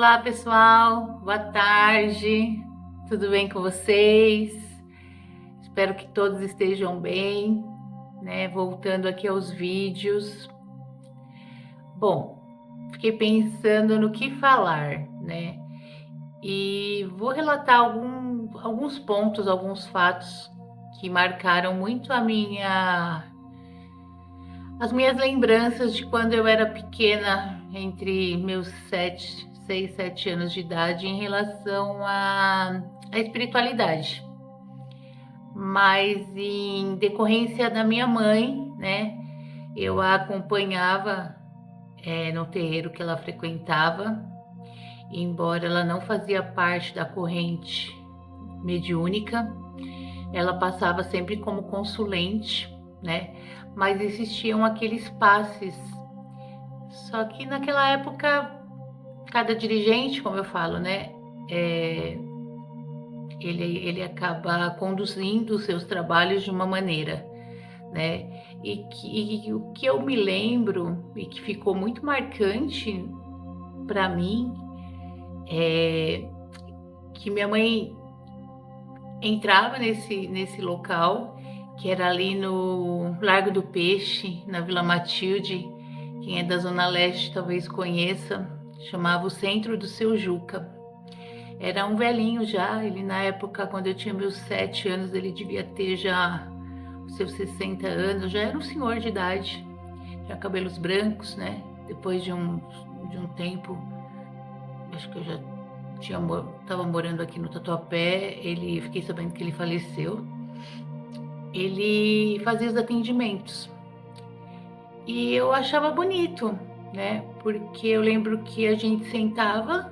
Olá, pessoal. Boa tarde. Tudo bem com vocês? Espero que todos estejam bem, né? Voltando aqui aos vídeos. Bom, fiquei pensando no que falar, né? E vou relatar alguns pontos, alguns fatos que marcaram muito as minhas lembranças de quando eu era pequena, entre meus 6, 7 anos de idade, em relação à espiritualidade. Mas em decorrência da minha mãe, né, eu a acompanhava no terreiro que ela frequentava, embora ela não fazia parte da corrente mediúnica, ela passava sempre como consulente, né? Mas existiam aqueles passes. Só que naquela época, cada dirigente, como eu falo, né? Ele acaba conduzindo os seus trabalhos de uma maneira, né? E o que eu me lembro e que ficou muito marcante para mim é que minha mãe entrava nesse local, que era ali no Largo do Peixe, na Vila Matilde. Quem é da Zona Leste talvez conheça, chamava o Centro do Seu Juca. Era um velhinho já, ele na época, quando eu tinha meus 7 anos, ele devia ter já os seus 60 anos, já era um senhor de idade, tinha cabelos brancos, né? Depois de um tempo, acho que eu já estava morando aqui no Tatuapé, fiquei sabendo que ele faleceu. Ele fazia os atendimentos e eu achava bonito, né? Porque eu lembro que a gente sentava,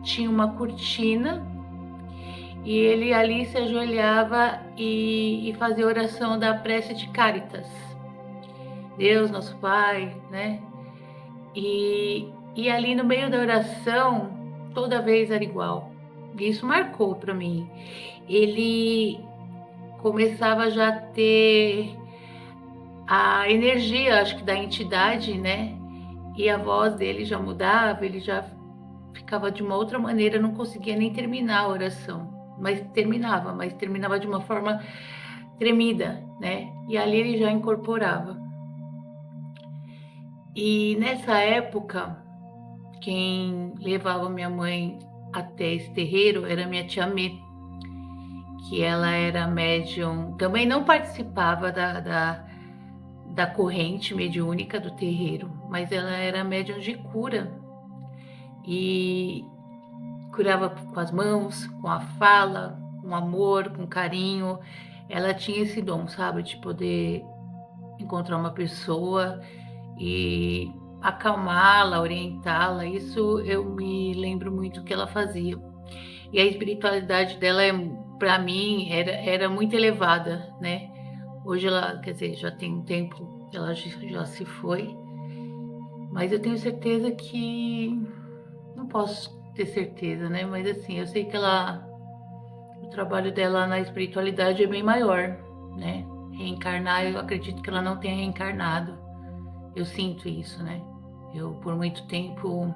tinha uma cortina e ele ali se ajoelhava e fazia oração da prece de Caritas. Deus, nosso Pai, né? E ali no meio da oração, toda vez era igual. Isso marcou para mim. Ele começava já a ter a energia, acho que da entidade, né? E a voz dele já mudava, ele já ficava de uma outra maneira, não conseguia nem terminar a oração, mas terminava de uma forma tremida, né? E ali ele já incorporava. E nessa época, quem levava minha mãe até esse terreiro era minha tia Mê, que ela era médium, também não participava da corrente mediúnica do terreiro, mas ela era médium de cura e curava com as mãos, com a fala, com amor, com carinho. Ela tinha esse dom, sabe, de poder encontrar uma pessoa e acalmá-la, orientá-la. Isso eu me lembro muito que ela fazia. E a espiritualidade dela, para mim, era muito elevada, né? Hoje ela, quer dizer, já tem um tempo que ela já se foi, mas eu tenho certeza que, não posso ter certeza, né? Mas assim, eu sei que o trabalho dela na espiritualidade é bem maior, né? Reencarnar, eu acredito que ela não tenha reencarnado. Eu sinto isso, né? Eu, por muito tempo,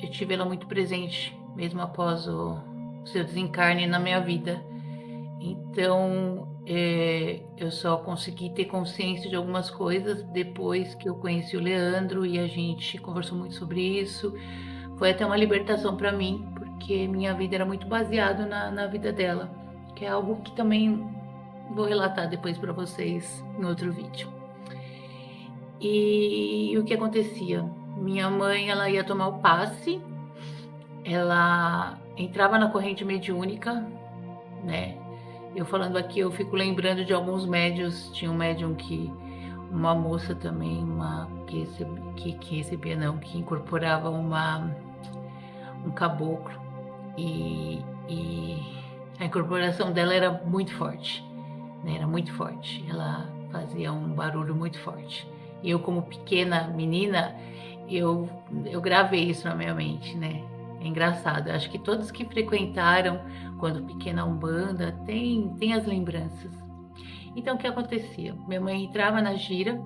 eu tive ela muito presente, mesmo após o seu desencarne na minha vida. Então, eu só consegui ter consciência de algumas coisas depois que eu conheci o Leandro e a gente conversou muito sobre isso. Foi até uma libertação para mim, porque minha vida era muito baseada na vida dela, que é algo que também vou relatar depois para vocês no outro vídeo. E o que acontecia? Minha mãe, ela ia tomar o passe, ela entrava na corrente mediúnica, né? Eu falando aqui, eu fico lembrando de alguns médios. Tinha um médium uma moça também, que incorporava um caboclo e a incorporação dela era muito forte, né? Era muito forte. Ela fazia um barulho muito forte. E eu, como pequena menina, eu gravei isso na minha mente, né? É engraçado, eu acho que todos que frequentaram quando pequena Umbanda tem as lembranças. Então o que acontecia? Minha mãe entrava na gira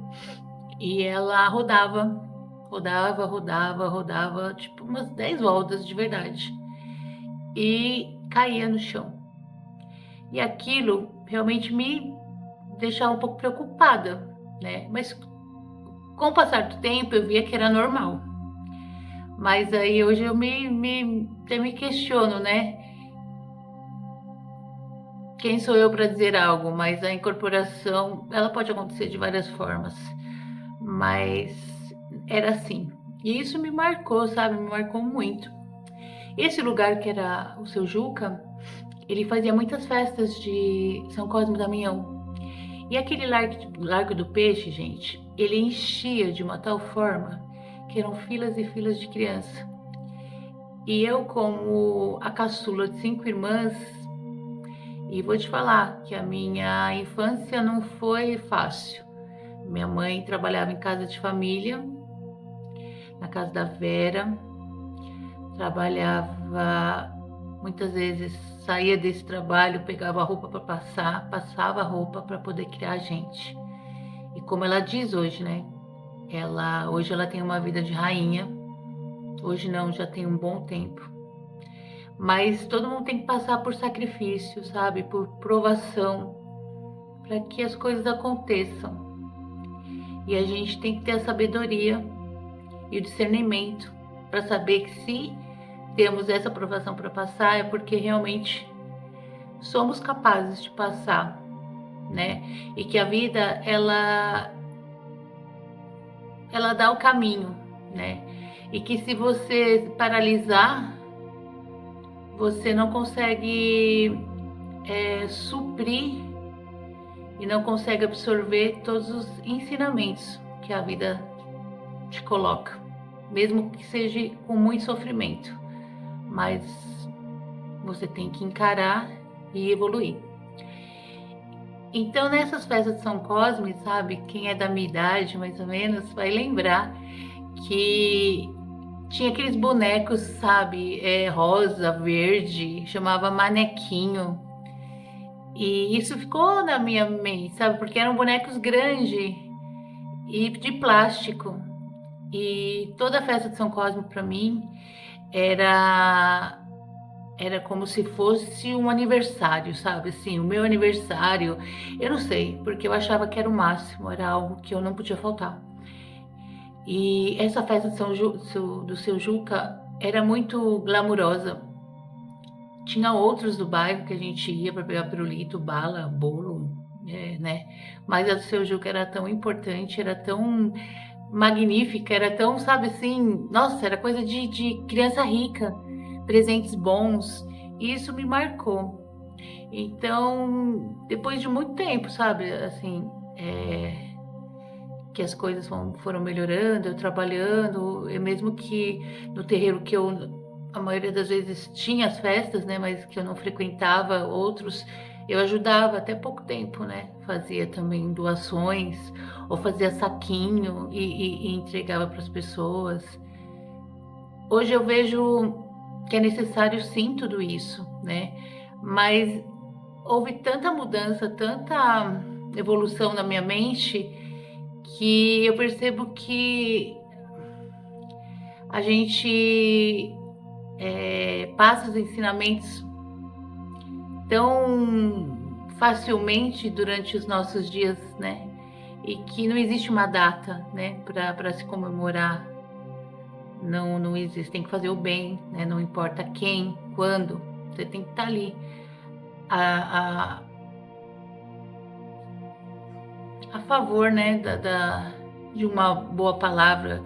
e ela rodava rodava, rodava, rodava, tipo umas 10 voltas de verdade, e caía no chão. E aquilo realmente me deixava um pouco preocupada, né? Mas com o passar do tempo eu via que era normal. Mas aí hoje eu me questiono, né? Quem sou eu para dizer algo? Mas a incorporação, ela pode acontecer de várias formas. Mas era assim. E isso me marcou, sabe? Me marcou muito. Esse lugar que era o Seu Juca, ele fazia muitas festas de São Cosme e Damião. E aquele Largo do Peixe, gente, ele enchia de uma tal forma que eram filas e filas de criança. E eu, como a caçula de 5 irmãs, e vou te falar que a minha infância não foi fácil. Minha mãe trabalhava em casa de família, na casa da Vera, trabalhava muitas vezes, saía desse trabalho, pegava a roupa para passar, passava a roupa para poder criar a gente. E como ela diz hoje, né? Hoje ela tem uma vida de rainha. Hoje não, já tem um bom tempo. Mas todo mundo tem que passar por sacrifício, sabe? Por provação, para que as coisas aconteçam. E a gente tem que ter a sabedoria e o discernimento para saber que se temos essa provação para passar é porque realmente somos capazes de passar, né? E que a vida ela dá o caminho, né? E que se você paralisar, você não consegue suprir e não consegue absorver todos os ensinamentos que a vida te coloca, mesmo que seja com muito sofrimento, mas você tem que encarar e evoluir. Então, nessas festas de São Cosme, sabe, quem é da minha idade, mais ou menos, vai lembrar que tinha aqueles bonecos, sabe, rosa, verde, chamava manequinho. E isso ficou na minha mente, sabe, porque eram bonecos grandes e de plástico. E toda a festa de São Cosme para mim era como se fosse um aniversário, sabe? Assim, o meu aniversário, eu não sei, porque eu achava que era o máximo, era algo que eu não podia faltar. E essa festa do Seu Juca era muito glamurosa. Tinha outros do bairro que a gente ia para pegar pirulito, bala, bolo, né? Mas a do Seu Juca era tão importante, era tão magnífica, era tão, sabe assim, nossa, era coisa de criança rica, presentes bons, e isso me marcou. Então, depois de muito tempo, sabe, assim, que as coisas foram melhorando, eu trabalhando, mesmo que no terreiro que eu, a maioria das vezes tinha as festas, né, mas que eu não frequentava outros, eu ajudava até pouco tempo, né, fazia também doações, ou fazia saquinho e entregava para as pessoas. Hoje eu vejo que é necessário sim tudo isso, né, mas houve tanta mudança, tanta evolução na minha mente, que eu percebo que a gente passa os ensinamentos tão facilmente durante os nossos dias, né? E que não existe uma data, né, para se comemorar. Não existe, tem que fazer o bem, né? Não importa quem, quando, você tem que estar ali. A favor, né, de uma boa palavra,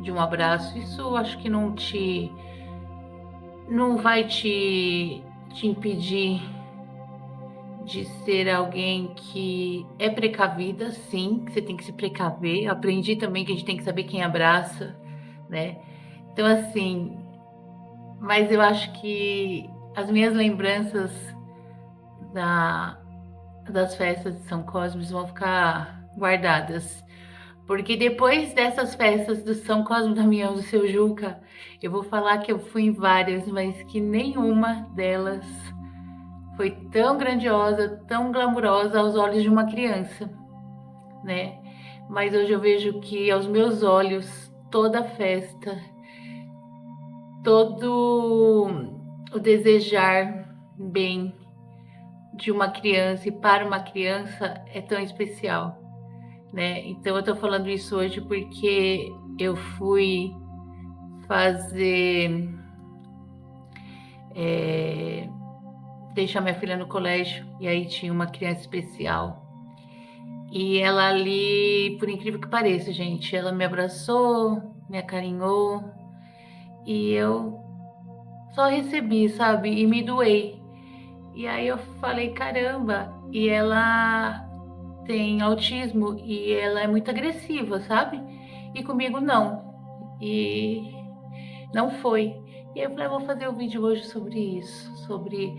de um abraço. Isso eu acho que não vai te impedir de ser alguém que é precavida, sim, que você tem que se precaver. Eu aprendi também que a gente tem que saber quem abraça, né? Então, assim, mas eu acho que as minhas lembranças das festas de São Cosme vão ficar guardadas. Porque depois dessas festas do São Cosme e Damião do Seu Juca, eu vou falar que eu fui em várias, mas que nenhuma delas foi tão grandiosa, tão glamurosa aos olhos de uma criança, né? Mas hoje eu vejo que aos meus olhos toda a festa, todo o desejar bem de uma criança e para uma criança é tão especial, né? Então eu tô falando isso hoje porque eu fui fazer deixar minha filha no colégio e aí tinha uma criança especial. E ela ali, por incrível que pareça, gente, ela me abraçou, me acarinhou e eu só recebi, sabe? E me doei. E aí eu falei, caramba, e ela tem autismo e ela é muito agressiva, sabe? E comigo não. E não foi. E aí eu falei, eu vou fazer um vídeo hoje sobre isso, sobre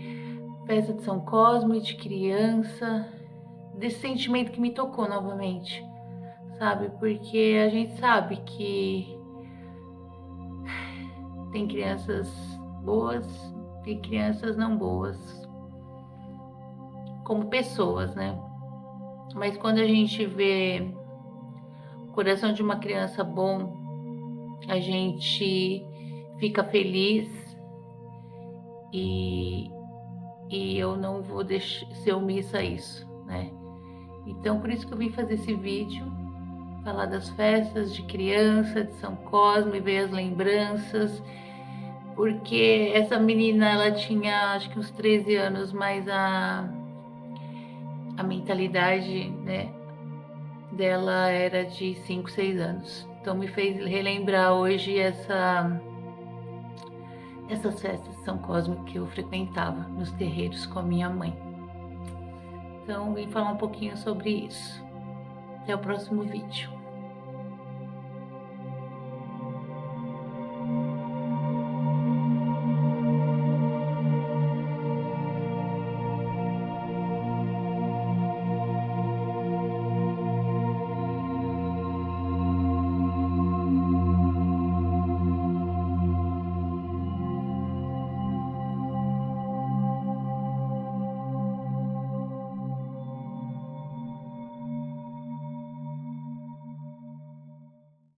festa de São Cosme e de criança, desse sentimento que me tocou novamente, sabe? Porque a gente sabe que tem crianças boas e crianças não boas, como pessoas, né? Mas quando a gente vê o coração de uma criança bom, a gente fica feliz e eu não vou ser omissa a isso, né? Então, por isso que eu vim fazer esse vídeo, falar das festas de criança, de São Cosme, ver as lembranças, porque essa menina, ela tinha acho que uns 13 anos, mas a mentalidade, né, dela era de 5, 6 anos. Então me fez relembrar hoje essas festas de São Cosme que eu frequentava nos terreiros com a minha mãe. Então vim falar um pouquinho sobre isso. Até o próximo vídeo.